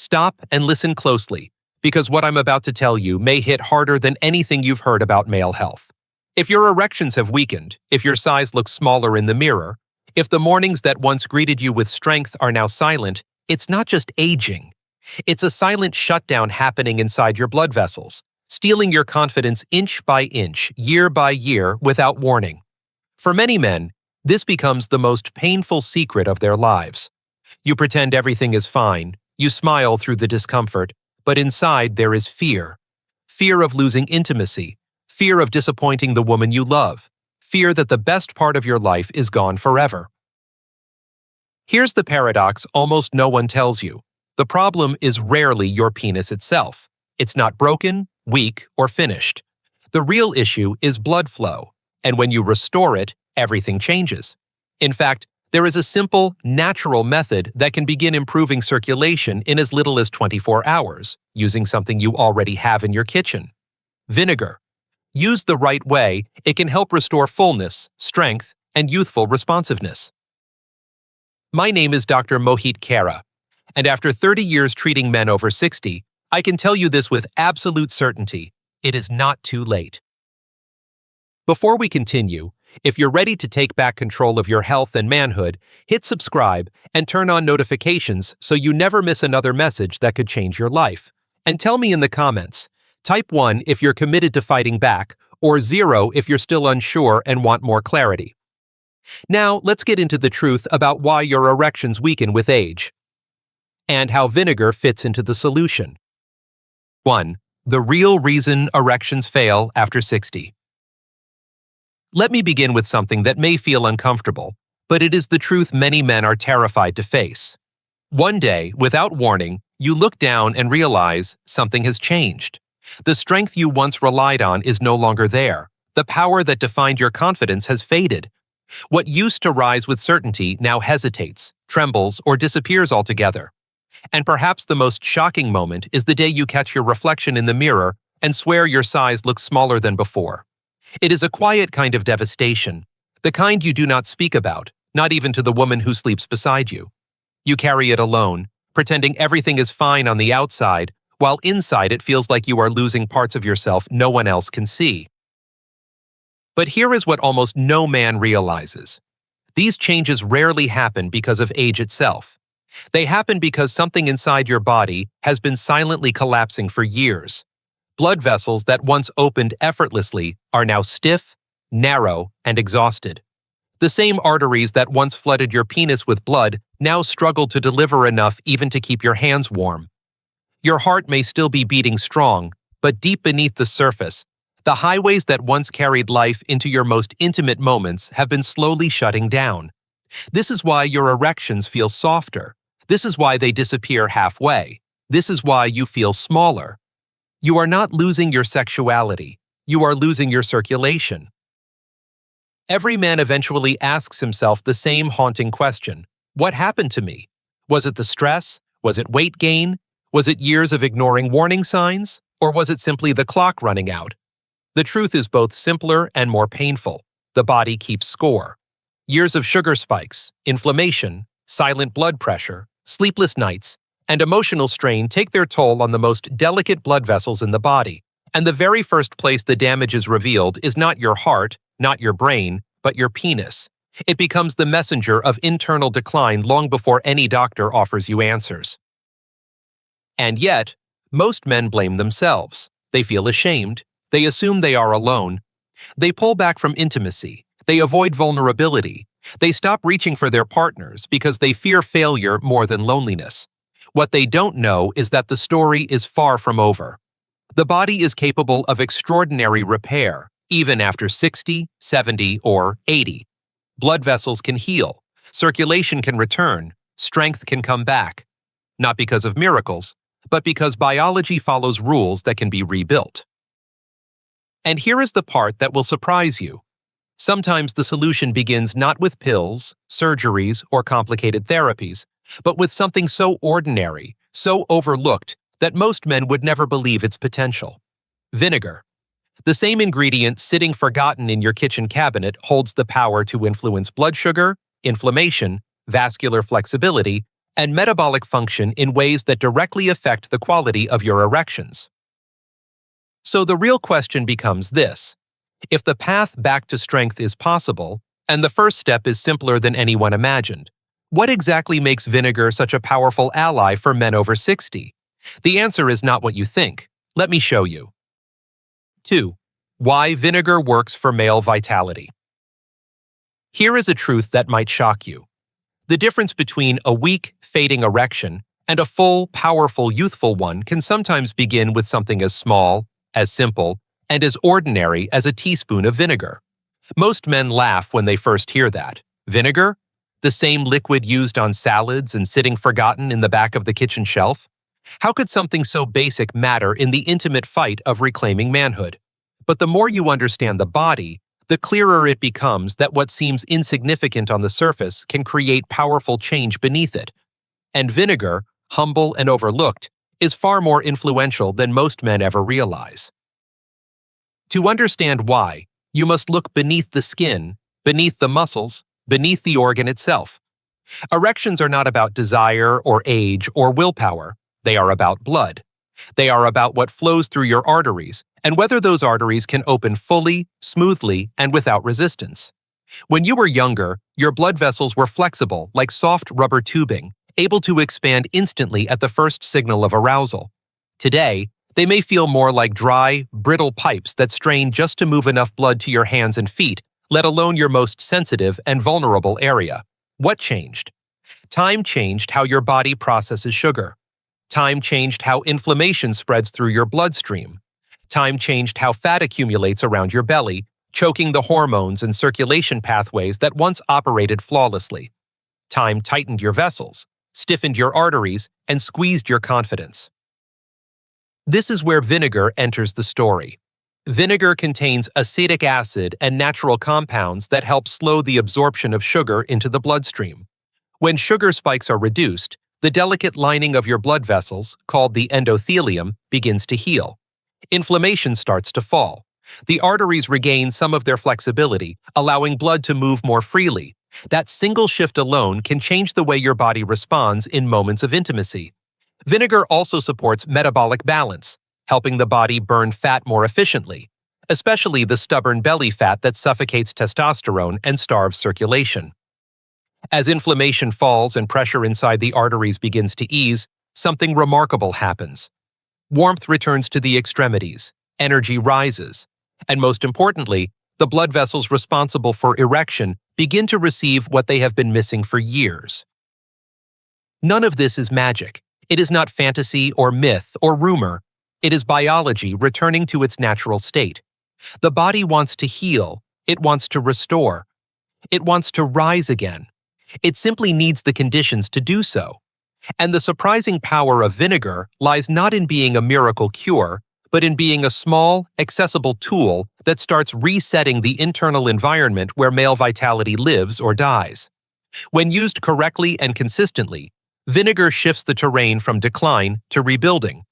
Stop and listen closely, because what I'm about to tell you may hit harder than anything you've heard about male health. If your erections have weakened, if your size looks smaller in the mirror, if the mornings that once greeted you with strength are now silent, it's not just aging. It's a silent shutdown happening inside your blood vessels, stealing your confidence inch by inch, year by year, without warning. For many men, this becomes the most painful secret of their lives. You pretend everything is fine, you smile through the discomfort, but inside there is fear. Fear of losing intimacy, fear of disappointing the woman you love, fear that the best part of your life is gone forever. Here's the paradox almost no one tells you. The problem is rarely your penis itself. It's not broken, weak, or finished. The real issue is blood flow, and when you restore it, everything changes. In fact, there is a simple, natural method that can begin improving circulation in as little as 24 hours, using something you already have in your kitchen. Vinegar. Used the right way, it can help restore fullness, strength, and youthful responsiveness. My name is Dr. Mohit Khera, and after 30 years treating men over 60, I can tell you this with absolute certainty: it is not too late. Before we continue, if you're ready to take back control of your health and manhood, hit subscribe and turn on notifications so you never miss another message that could change your life. And tell me in the comments, type 1 if you're committed to fighting back, or 0 if you're still unsure and want more clarity. Now, let's get into the truth about why your erections weaken with age, and how vinegar fits into the solution. 1. The real reason erections fail after 60. Let me begin with something that may feel uncomfortable, but it is the truth many men are terrified to face. One day, without warning, you look down and realize something has changed. The strength you once relied on is no longer there. The power that defined your confidence has faded. What used to rise with certainty now hesitates, trembles, or disappears altogether. And perhaps the most shocking moment is the day you catch your reflection in the mirror and swear your size looks smaller than before. It is a quiet kind of devastation, the kind you do not speak about, not even to the woman who sleeps beside you. You carry it alone, pretending everything is fine on the outside, while inside it feels like you are losing parts of yourself no one else can see. But here is what almost no man realizes. These changes rarely happen because of age itself. They happen because something inside your body has been silently collapsing for years. Blood vessels that once opened effortlessly are now stiff, narrow, and exhausted. The same arteries that once flooded your penis with blood now struggle to deliver enough even to keep your hands warm. Your heart may still be beating strong, but deep beneath the surface, the highways that once carried life into your most intimate moments have been slowly shutting down. This is why your erections feel softer. This is why they disappear halfway. This is why you feel smaller. You are not losing your sexuality. You are losing your circulation. Every man eventually asks himself the same haunting question: what happened to me? Was it the stress? Was it weight gain? Was it years of ignoring warning signs? Or was it simply the clock running out? The truth is both simpler and more painful. The body keeps score. Years of sugar spikes, inflammation, silent blood pressure, sleepless nights, and emotional strain take their toll on the most delicate blood vessels in the body. And the very first place the damage is revealed is not your heart, not your brain, but your penis. It becomes the messenger of internal decline long before any doctor offers you answers. And yet, most men blame themselves. They feel ashamed. They assume they are alone. They pull back from intimacy. They avoid vulnerability. They stop reaching for their partners because they fear failure more than loneliness. What they don't know is that the story is far from over. The body is capable of extraordinary repair, even after 60, 70, or 80. Blood vessels can heal, circulation can return, strength can come back. Not because of miracles, but because biology follows rules that can be rebuilt. And here is the part that will surprise you. Sometimes the solution begins not with pills, surgeries, or complicated therapies, but with something so ordinary, so overlooked, that most men would never believe its potential. Vinegar. The same ingredient sitting forgotten in your kitchen cabinet holds the power to influence blood sugar, inflammation, vascular flexibility, and metabolic function in ways that directly affect the quality of your erections. So the real question becomes this: if the path back to strength is possible, and the first step is simpler than anyone imagined, what exactly makes vinegar such a powerful ally for men over 60? The answer is not what you think. Let me show you. 2. Why vinegar works for male vitality. Here is a truth that might shock you. The difference between a weak, fading erection and a full, powerful, youthful one can sometimes begin with something as small, as simple, and as ordinary as a teaspoon of vinegar. Most men laugh when they first hear that. Vinegar? The same liquid used on salads and sitting forgotten in the back of the kitchen shelf? How could something so basic matter in the intimate fight of reclaiming manhood? But the more you understand the body, the clearer it becomes that what seems insignificant on the surface can create powerful change beneath it. And vinegar, humble and overlooked, is far more influential than most men ever realize. To understand why, you must look beneath the skin, beneath the muscles, beneath the organ itself. Erections are not about desire or age or willpower. They are about blood. They are about what flows through your arteries and whether those arteries can open fully, smoothly, and without resistance. When you were younger, your blood vessels were flexible like soft rubber tubing, able to expand instantly at the first signal of arousal. Today, they may feel more like dry, brittle pipes that strain just to move enough blood to your hands and feet, let alone your most sensitive and vulnerable area. What changed? Time changed how your body processes sugar. Time changed how inflammation spreads through your bloodstream. Time changed how fat accumulates around your belly, choking the hormones and circulation pathways that once operated flawlessly. Time tightened your vessels, stiffened your arteries, and squeezed your confidence. This is where vinegar enters the story. Vinegar contains acetic acid and natural compounds that help slow the absorption of sugar into the bloodstream. When sugar spikes are reduced, the delicate lining of your blood vessels, called the endothelium, begins to heal. Inflammation starts to fall. The arteries regain some of their flexibility, allowing blood to move more freely. That single shift alone can change the way your body responds in moments of intimacy. Vinegar also supports metabolic balance, helping the body burn fat more efficiently, especially the stubborn belly fat that suffocates testosterone and starves circulation. As inflammation falls and pressure inside the arteries begins to ease, something remarkable happens. Warmth returns to the extremities, energy rises, and most importantly, the blood vessels responsible for erection begin to receive what they have been missing for years. None of this is magic. It is not fantasy or myth or rumor. It is biology returning to its natural state. The body wants to heal. It wants to restore. It wants to rise again. It simply needs the conditions to do so. And the surprising power of vinegar lies not in being a miracle cure, but in being a small, accessible tool that starts resetting the internal environment where male vitality lives or dies. When used correctly and consistently, vinegar shifts the terrain from decline to rebuilding.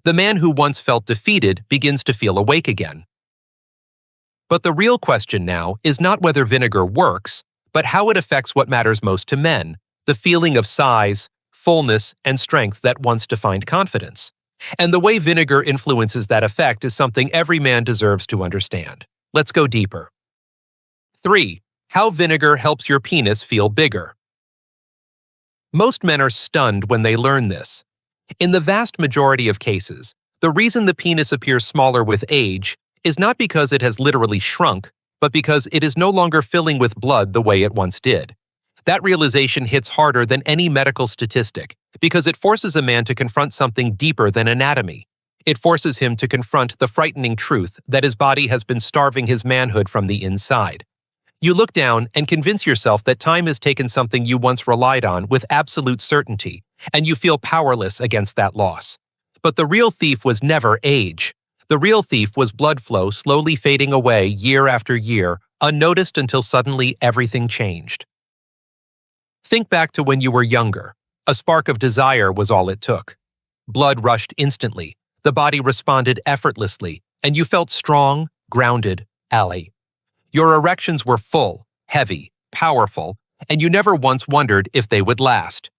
The man who once felt defeated begins to feel awake again. But the real question now is not whether vinegar works, but how it affects what matters most to men, the feeling of size, fullness, and strength that once defined confidence. And the way vinegar influences that effect is something every man deserves to understand. Let's go deeper. 3. How vinegar helps your penis feel bigger. Most men are stunned when they learn this. In the vast majority of cases, the reason the penis appears smaller with age is not because it has literally shrunk, but because it is no longer filling with blood the way it once did. That realization hits harder than any medical statistic because it forces a man to confront something deeper than anatomy. It forces him to confront the frightening truth that his body has been starving his manhood from the inside. You look down and convince yourself that time has taken something you once relied on with absolute certainty, and you feel powerless against that loss. But the real thief was never age. The real thief was blood flow slowly fading away year after year, unnoticed until suddenly everything changed. Think back to when you were younger. A spark of desire was all it took. Blood rushed instantly, the body responded effortlessly, and you felt strong, grounded, ally. Your erections were full, heavy, powerful, and you never once wondered if they would last.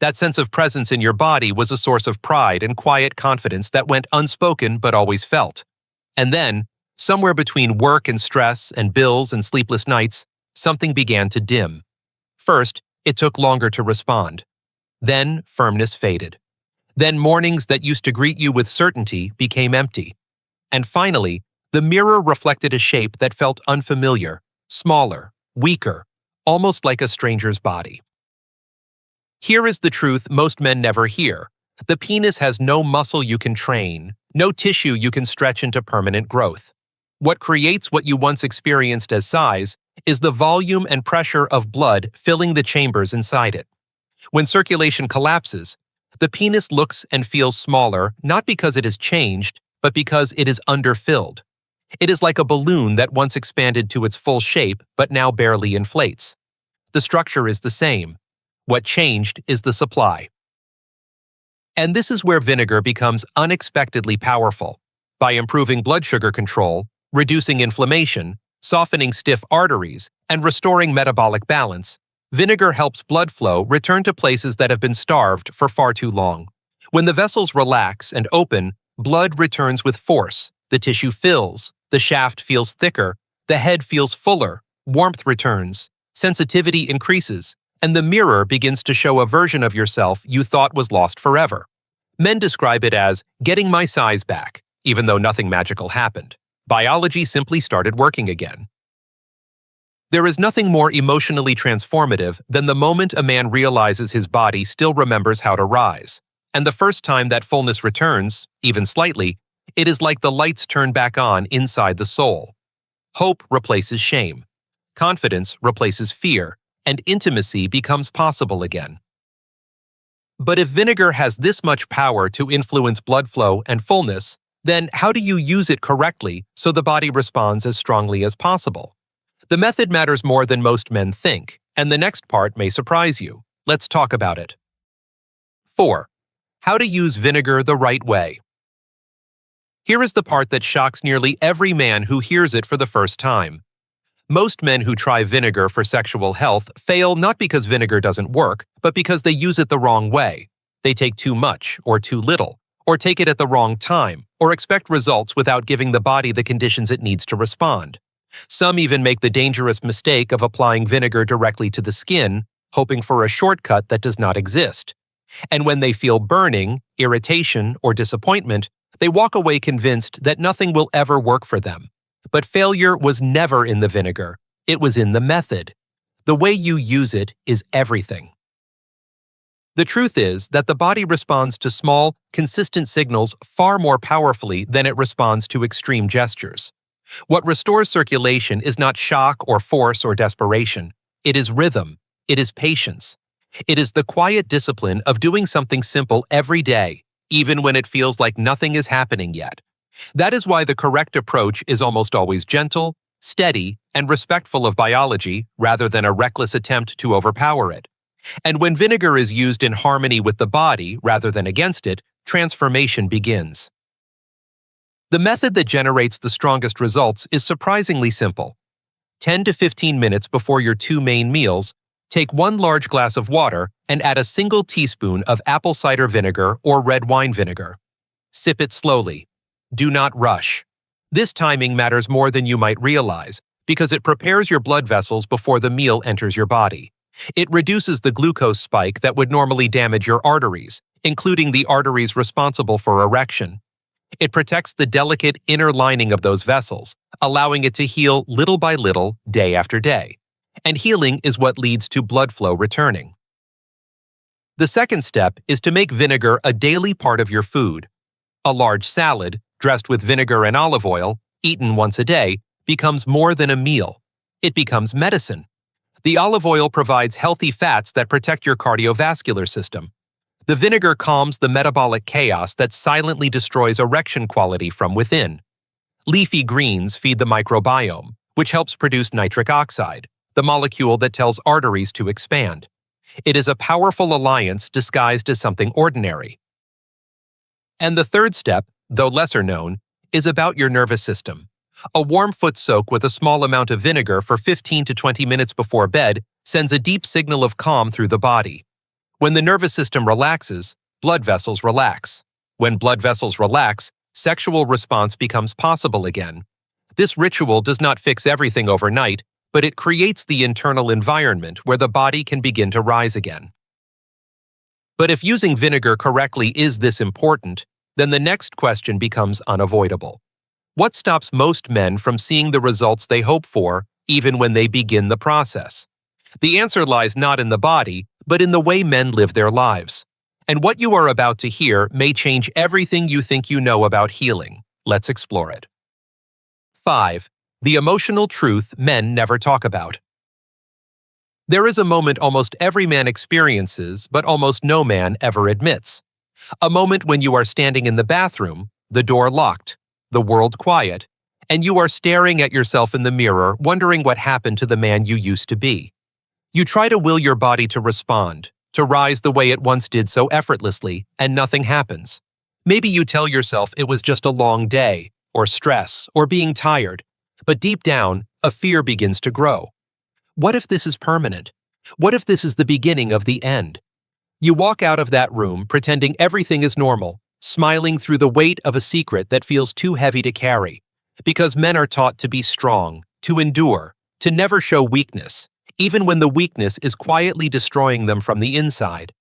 That sense of presence in your body was a source of pride and quiet confidence that went unspoken but always felt. And then, somewhere between work and stress and bills and sleepless nights, something began to dim. First, it took longer to respond. Then, firmness faded. Then mornings that used to greet you with certainty became empty. And finally, the mirror reflected a shape that felt unfamiliar, smaller, weaker, almost like a stranger's body. Here is the truth most men never hear. The penis has no muscle you can train, no tissue you can stretch into permanent growth. What creates what you once experienced as size is the volume and pressure of blood filling the chambers inside it. When circulation collapses, the penis looks and feels smaller not because it has changed, but because it is underfilled. It is like a balloon that once expanded to its full shape but now barely inflates. The structure is the same. What changed is the supply. And this is where vinegar becomes unexpectedly powerful. By improving blood sugar control, reducing inflammation, softening stiff arteries, and restoring metabolic balance, vinegar helps blood flow return to places that have been starved for far too long. When the vessels relax and open, blood returns with force, the tissue fills, the shaft feels thicker, the head feels fuller, warmth returns, sensitivity increases, and the mirror begins to show a version of yourself you thought was lost forever. Men describe it as getting my size back, even though nothing magical happened. Biology simply started working again. There is nothing more emotionally transformative than the moment a man realizes his body still remembers how to rise. And the first time that fullness returns, even slightly, it is like the lights turn back on inside the soul. Hope replaces shame. Confidence replaces fear, and intimacy becomes possible again. But if vinegar has this much power to influence blood flow and fullness, then how do you use it correctly so the body responds as strongly as possible? The method matters more than most men think, and the next part may surprise you. Let's talk about it. 4. How to use vinegar the right way. Here is the part that shocks nearly every man who hears it for the first time. Most men who try vinegar for sexual health fail not because vinegar doesn't work, but because they use it the wrong way. They take too much or too little, or take it at the wrong time, or expect results without giving the body the conditions it needs to respond. Some even make the dangerous mistake of applying vinegar directly to the skin, hoping for a shortcut that does not exist. And when they feel burning, irritation, or disappointment, they walk away convinced that nothing will ever work for them. But failure was never in the vinegar. It was in the method. The way you use it is everything. The truth is that the body responds to small, consistent signals far more powerfully than it responds to extreme gestures. What restores circulation is not shock or force or desperation. It is rhythm. It is patience. It is the quiet discipline of doing something simple every day, even when it feels like nothing is happening yet. That is why the correct approach is almost always gentle, steady, and respectful of biology rather than a reckless attempt to overpower it. And when vinegar is used in harmony with the body rather than against it, transformation begins. The method that generates the strongest results is surprisingly simple. 10 to 15 minutes before your 2 main meals, take 1 large glass of water and add a single teaspoon of apple cider vinegar or red wine vinegar. Sip it slowly. Do not rush. This timing matters more than you might realize because it prepares your blood vessels before the meal enters your body. It reduces the glucose spike that would normally damage your arteries, including the arteries responsible for erection. It protects the delicate inner lining of those vessels, allowing it to heal little by little, day after day. And healing is what leads to blood flow returning. The second step is to make vinegar a daily part of your food. A large salad, dressed with vinegar and olive oil, eaten once a day, becomes more than a meal. It becomes medicine. The olive oil provides healthy fats that protect your cardiovascular system. The vinegar calms the metabolic chaos that silently destroys erection quality from within. Leafy greens feed the microbiome, which helps produce nitric oxide, the molecule that tells arteries to expand. It is a powerful alliance disguised as something ordinary. And the third step, though lesser known, is about your nervous system. A warm foot soak with a small amount of vinegar for 15 to 20 minutes before bed sends a deep signal of calm through the body. When the nervous system relaxes, blood vessels relax. When blood vessels relax, sexual response becomes possible again. This ritual does not fix everything overnight, but it creates the internal environment where the body can begin to rise again. But if using vinegar correctly is this important, then the next question becomes unavoidable. What stops most men from seeing the results they hope for, even when they begin the process? The answer lies not in the body, but in the way men live their lives. And what you are about to hear may change everything you think you know about healing. Let's explore it. 5. The emotional truth men never talk about. There is a moment almost every man experiences, but almost no man ever admits. A moment when you are standing in the bathroom, the door locked, the world quiet, and you are staring at yourself in the mirror, wondering what happened to the man you used to be. You try to will your body to respond, to rise the way it once did so effortlessly, and nothing happens. Maybe you tell yourself it was just a long day, or stress, or being tired, but deep down, a fear begins to grow. What if this is permanent? What if this is the beginning of the end? You walk out of that room pretending everything is normal, smiling through the weight of a secret that feels too heavy to carry. Because men are taught to be strong, to endure, to never show weakness, even when the weakness is quietly destroying them from the inside.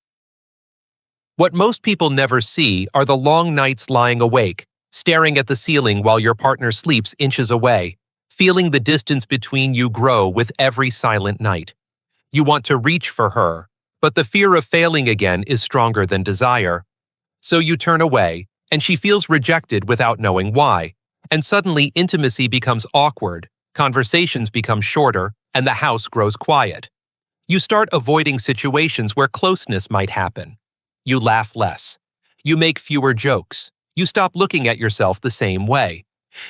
What most people never see are the long nights lying awake, staring at the ceiling while your partner sleeps inches away, feeling the distance between you grow with every silent night. You want to reach for her, but the fear of failing again is stronger than desire. So you turn away, and she feels rejected without knowing why, and suddenly intimacy becomes awkward, conversations become shorter, and the house grows quiet. You start avoiding situations where closeness might happen. You laugh less. You make fewer jokes. You stop looking at yourself the same way.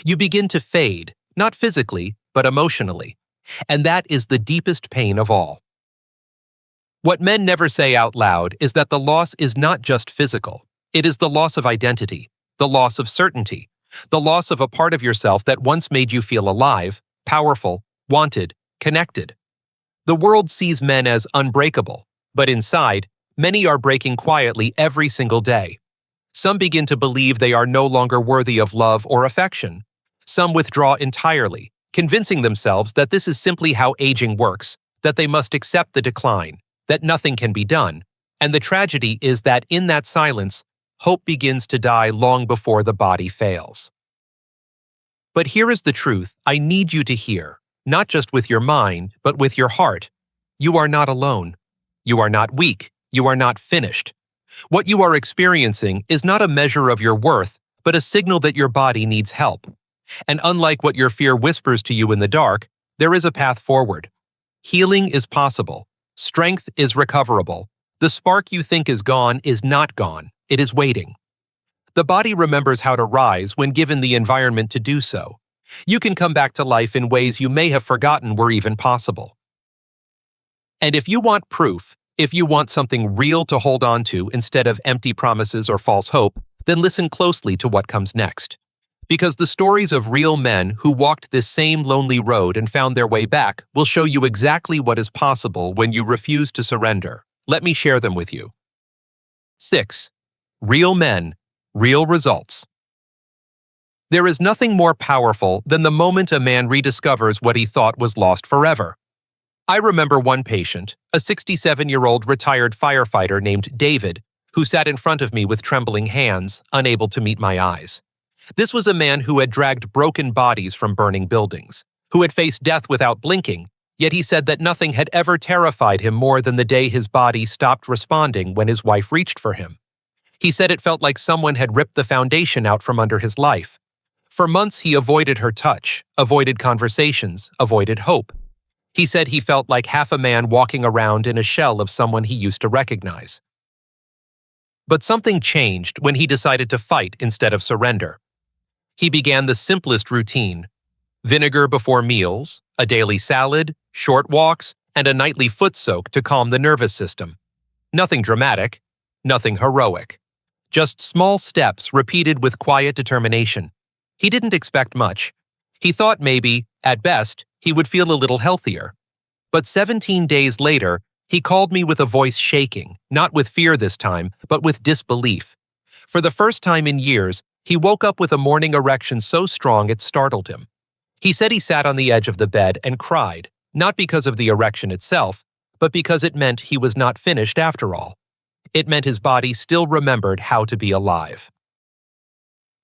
You begin to fade, not physically, but emotionally. And that is the deepest pain of all. What men never say out loud is that the loss is not just physical. It is the loss of identity, the loss of certainty, the loss of a part of yourself that once made you feel alive, powerful, wanted, connected. The world sees men as unbreakable, but inside, many are breaking quietly every single day. Some begin to believe they are no longer worthy of love or affection. Some withdraw entirely, convincing themselves that this is simply how aging works, that they must accept the decline, that nothing can be done. And the tragedy is that in that silence, hope begins to die long before the body fails. But here is the truth I need you to hear, not just with your mind, but with your heart. You are not alone. You are not weak. You are not finished. What you are experiencing is not a measure of your worth, but a signal that your body needs help. And unlike what your fear whispers to you in the dark, there is a path forward. Healing is possible. Strength is recoverable. The spark you think is gone is not gone. It is waiting. The body remembers how to rise when given the environment to do so. You can come back to life in ways you may have forgotten were even possible. And if you want proof, if you want something real to hold on to instead of empty promises or false hope, then listen closely to what comes next. Because the stories of real men who walked this same lonely road and found their way back will show you exactly what is possible when you refuse to surrender. Let me share them with you. 6. Real men, real results. There is nothing more powerful than the moment a man rediscovers what he thought was lost forever. I remember one patient, a 67-year-old retired firefighter named David, who sat in front of me with trembling hands, unable to meet my eyes. This was a man who had dragged broken bodies from burning buildings, who had faced death without blinking, yet he said that nothing had ever terrified him more than the day his body stopped responding when his wife reached for him. He said it felt like someone had ripped the foundation out from under his life. For months he avoided her touch, avoided conversations, avoided hope. He said he felt like half a man walking around in a shell of someone he used to recognize. But something changed when he decided to fight instead of surrender. He began the simplest routine: vinegar before meals, a daily salad, short walks, and a nightly foot soak to calm the nervous system. Nothing dramatic, nothing heroic. Just small steps repeated with quiet determination. He didn't expect much. He thought maybe, at best, he would feel a little healthier. But 17 days later, He called me with a voice shaking, not with fear this time, but with disbelief. For the first time in years, he woke up with a morning erection so strong it startled him. He said he sat on the edge of the bed and cried, not because of the erection itself, but because it meant he was not finished after all. It meant his body still remembered how to be alive.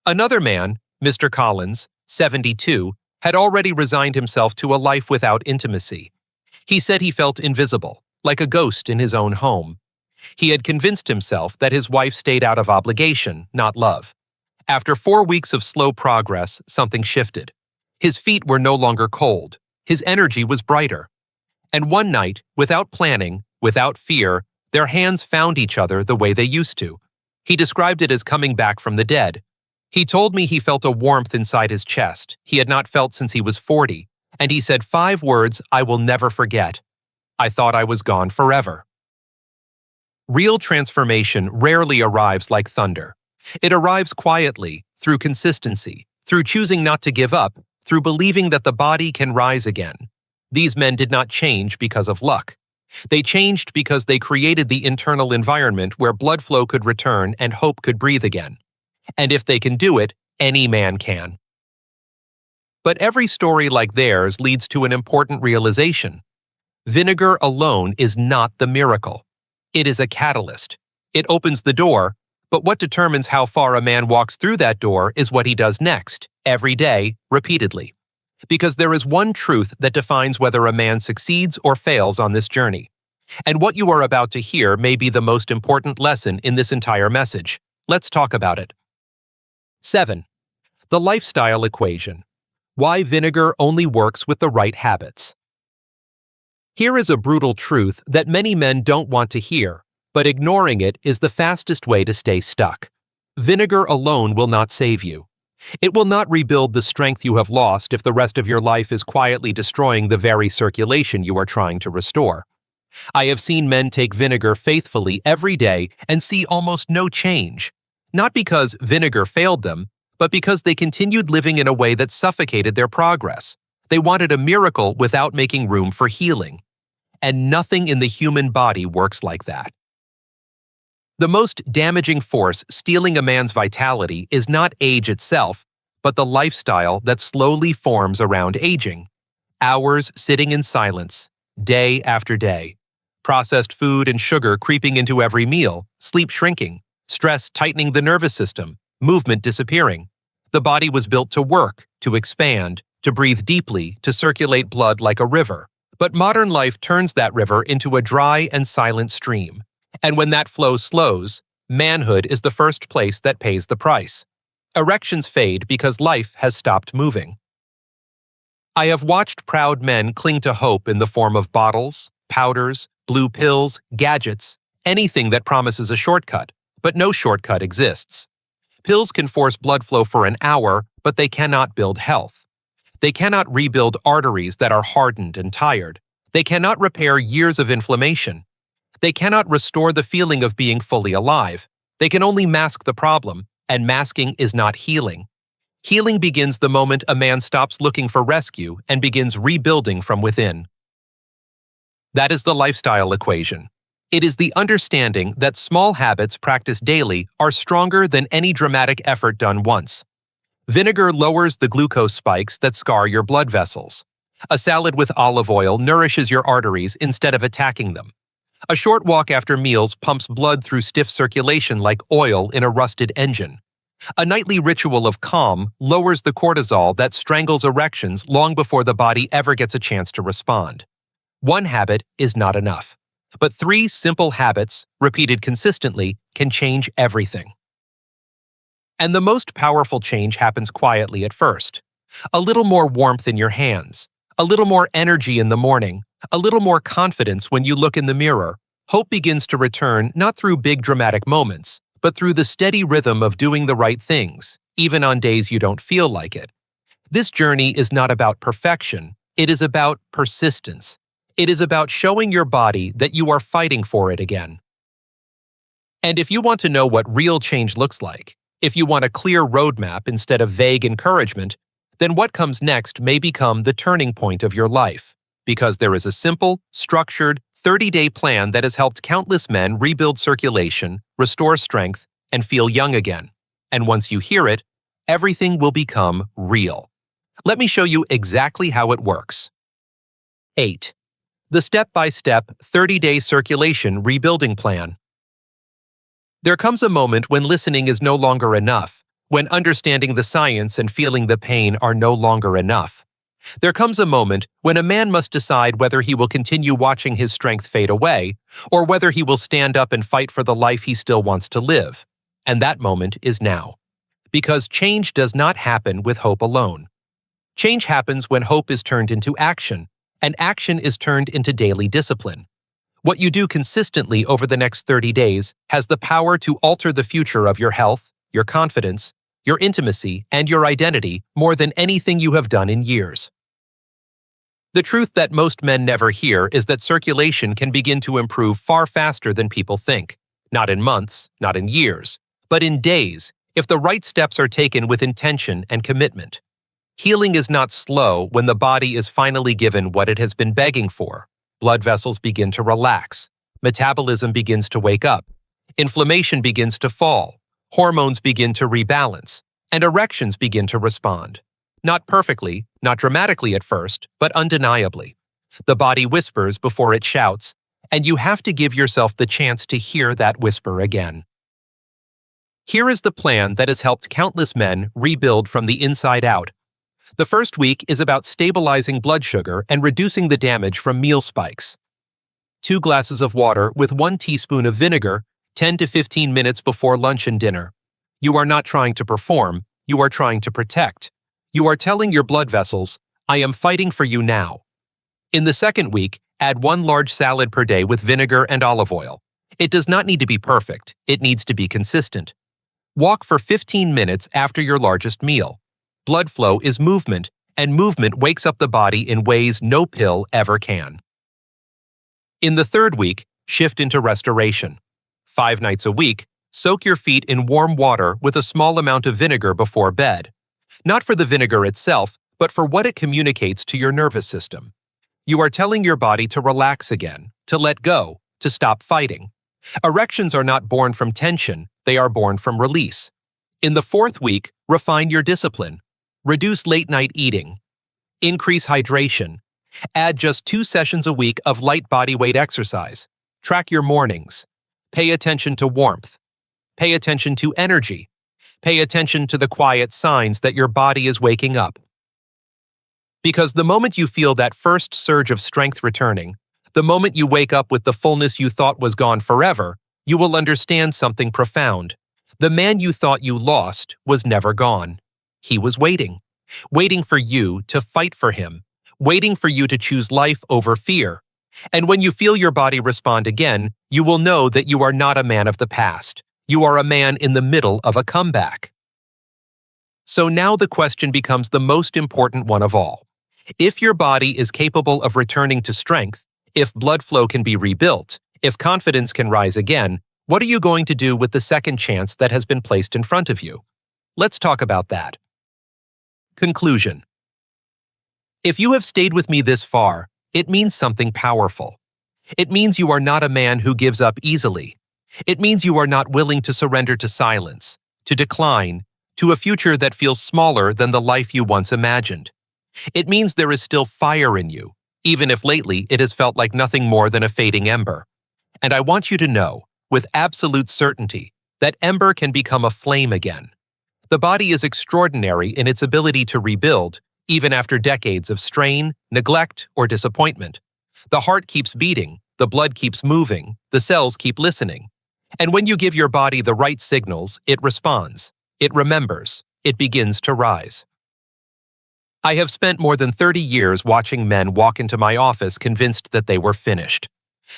Another man, Mr. Collins, 72, had already resigned himself to a life without intimacy. He said he felt invisible, like a ghost in his own home. He had convinced himself that his wife stayed out of obligation, not love. After 4 weeks of slow progress, something shifted. His feet were no longer cold. His energy was brighter. And one night, without planning, without fear, their hands found each other the way they used to. He described it as coming back from the dead. He told me he felt a warmth inside his chest he had not felt since he was 40, and he said 5 words I will never forget. I thought I was gone forever. Real transformation rarely arrives like thunder. It arrives quietly, through consistency, through choosing not to give up, through believing that the body can rise again. These men did not change because of luck. They changed because they created the internal environment where blood flow could return and hope could breathe again. And if they can do it, any man can. But every story like theirs leads to an important realization. Vinegar alone is not the miracle. It is a catalyst. It opens the door, but what determines how far a man walks through that door is what he does next, every day, repeatedly. Because there is one truth that defines whether a man succeeds or fails on this journey. And what you are about to hear may be the most important lesson in this entire message. Let's talk about it. 7. The lifestyle equation. Why vinegar only works with the right habits. Here is a brutal truth that many men don't want to hear, but ignoring it is the fastest way to stay stuck. Vinegar alone will not save you. It will not rebuild the strength you have lost if the rest of your life is quietly destroying the very circulation you are trying to restore. I have seen men take vinegar faithfully every day and see almost no change, not because vinegar failed them, but because they continued living in a way that suffocated their progress. They wanted a miracle without making room for healing. And nothing in the human body works like that. The most damaging force stealing a man's vitality is not age itself, but the lifestyle that slowly forms around aging. Hours sitting in silence, day after day. Processed food and sugar creeping into every meal, sleep shrinking, stress tightening the nervous system, movement disappearing. The body was built to work, to expand, to breathe deeply, to circulate blood like a river. But modern life turns that river into a dry and silent stream. And when that flow slows, manhood is the first place that pays the price. Erections fade because life has stopped moving. I have watched proud men cling to hope in the form of bottles, powders, blue pills, gadgets, anything that promises a shortcut, but no shortcut exists. Pills can force blood flow for an hour, but they cannot build health. They cannot rebuild arteries that are hardened and tired. They cannot repair years of inflammation. They cannot restore the feeling of being fully alive. They can only mask the problem, and masking is not healing. Healing begins the moment a man stops looking for rescue and begins rebuilding from within. That is the lifestyle equation. It is the understanding that small habits practiced daily are stronger than any dramatic effort done once. Vinegar lowers the glucose spikes that scar your blood vessels. A salad with olive oil nourishes your arteries instead of attacking them. A short walk after meals pumps blood through stiff circulation like oil in a rusted engine. A nightly ritual of calm lowers the cortisol that strangles erections long before the body ever gets a chance to respond. One habit is not enough, but 3 simple habits, repeated consistently, can change everything. And the most powerful change happens quietly at first. A little more warmth in your hands, a little more energy in the morning, a little more confidence when you look in the mirror. Hope begins to return not through big dramatic moments, but through the steady rhythm of doing the right things, even on days you don't feel like it. This journey is not about perfection, it is about persistence. It is about showing your body that you are fighting for it again. And if you want to know what real change looks like, if you want a clear roadmap instead of vague encouragement, then what comes next may become the turning point of your life, because there is a simple, structured, 30-day plan that has helped countless men rebuild circulation, restore strength, and feel young again. And once you hear it, everything will become real. Let me show you exactly how it works. 8. The step-by-step 30-day circulation rebuilding plan. There comes a moment when listening is no longer enough, when understanding the science and feeling the pain are no longer enough. There comes a moment when a man must decide whether he will continue watching his strength fade away, or whether he will stand up and fight for the life he still wants to live. And that moment is now. Because change does not happen with hope alone. Change happens when hope is turned into action, and action is turned into daily discipline. What you do consistently over the next 30 days has the power to alter the future of your health, your confidence, your intimacy, and your identity more than anything you have done in years. The truth that most men never hear is that circulation can begin to improve far faster than people think. Not in months, not in years, but in days, if the right steps are taken with intention and commitment. Healing is not slow when the body is finally given what it has been begging for. Blood vessels begin to relax. Metabolism begins to wake up. Inflammation begins to fall. Hormones begin to rebalance. And erections begin to respond. Not perfectly, not dramatically at first, but undeniably. The body whispers before it shouts, and you have to give yourself the chance to hear that whisper again. Here is the plan that has helped countless men rebuild from the inside out. The first week is about stabilizing blood sugar and reducing the damage from meal spikes. 2 glasses of water with 1 teaspoon of vinegar, 10 to 15 minutes before lunch and dinner. You are not trying to perform, you are trying to protect. You are telling your blood vessels, I am fighting for you now. In the second week, add 1 large salad per day with vinegar and olive oil. It does not need to be perfect, it needs to be consistent. Walk for 15 minutes after your largest meal. Blood flow is movement, and movement wakes up the body in ways no pill ever can. In the third week, shift into restoration. 5 nights a week, soak your feet in warm water with a small amount of vinegar before bed. Not for the vinegar itself, but for what it communicates to your nervous system. You are telling your body to relax again, to let go, to stop fighting. Erections are not born from tension, they are born from release. In the 4th week, refine your discipline. Reduce late-night eating. Increase hydration. Add just 2 sessions a week of light body weight exercise. Track your mornings. Pay attention to warmth. Pay attention to energy. Pay attention to the quiet signs that your body is waking up. Because the moment you feel that first surge of strength returning, the moment you wake up with the fullness you thought was gone forever, you will understand something profound. The man you thought you lost was never gone. He was waiting for you to fight for him, waiting for you to choose life over fear. And when you feel your body respond again, you will know that you are not a man of the past. You are a man in the middle of a comeback. So now the question becomes the most important one of all. If your body is capable of returning to strength, if blood flow can be rebuilt, if confidence can rise again, what are you going to do with the second chance that has been placed in front of you? Let's talk about that. Conclusion. If you have stayed with me this far, it means something powerful. It means you are not a man who gives up easily. It means you are not willing to surrender to silence, to decline, to a future that feels smaller than the life you once imagined. It means there is still fire in you, even if lately it has felt like nothing more than a fading ember. And I want you to know, with absolute certainty, that ember can become a flame again. The body is extraordinary in its ability to rebuild, even after decades of strain, neglect, or disappointment. The heart keeps beating, the blood keeps moving, the cells keep listening. And when you give your body the right signals, it responds, it remembers, it begins to rise. I have spent more than 30 years watching men walk into my office convinced that they were finished.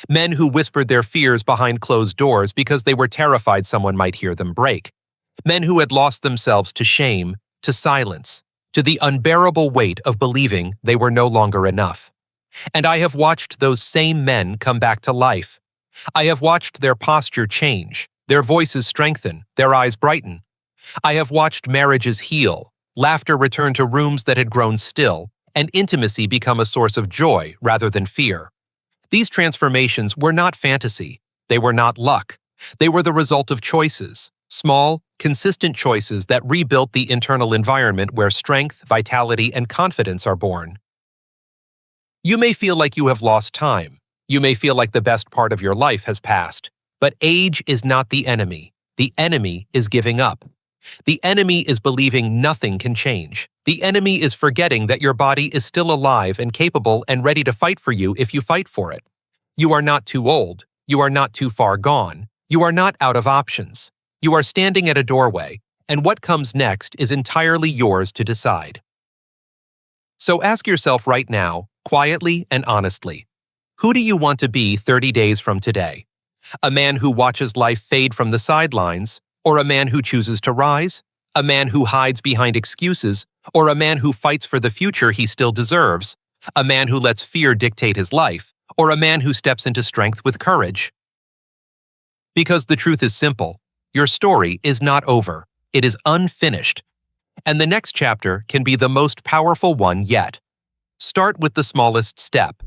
Men who whispered their fears behind closed doors because they were terrified someone might hear them break. Men who had lost themselves to shame, to silence, to the unbearable weight of believing they were no longer enough. And I have watched those same men come back to life. I have watched their posture change, their voices strengthen, their eyes brighten. I have watched marriages heal, laughter return to rooms that had grown still, and intimacy become a source of joy rather than fear. These transformations were not fantasy. They were not luck. They were the result of choices, small, consistent choices that rebuilt the internal environment where strength, vitality, and confidence are born. You may feel like you have lost time. You may feel like the best part of your life has passed. But age is not the enemy. The enemy is giving up. The enemy is believing nothing can change. The enemy is forgetting that your body is still alive and capable and ready to fight for you if you fight for it. You are not too old. You are not too far gone. You are not out of options. You are standing at a doorway, and what comes next is entirely yours to decide. So ask yourself right now, quietly and honestly, who do you want to be 30 days from today? A man who watches life fade from the sidelines, or a man who chooses to rise? A man who hides behind excuses, or a man who fights for the future he still deserves? A man who lets fear dictate his life, or a man who steps into strength with courage? Because the truth is simple, your story is not over. It is unfinished. And the next chapter can be the most powerful one yet. Start with the smallest step.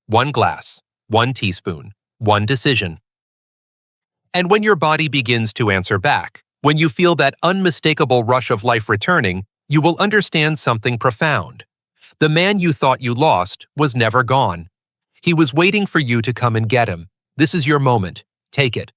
1 glass, 1 teaspoon, 1 decision. And when your body begins to answer back, when you feel that unmistakable rush of life returning, you will understand something profound. The man you thought you lost was never gone. He was waiting for you to come and get him. This is your moment. Take it.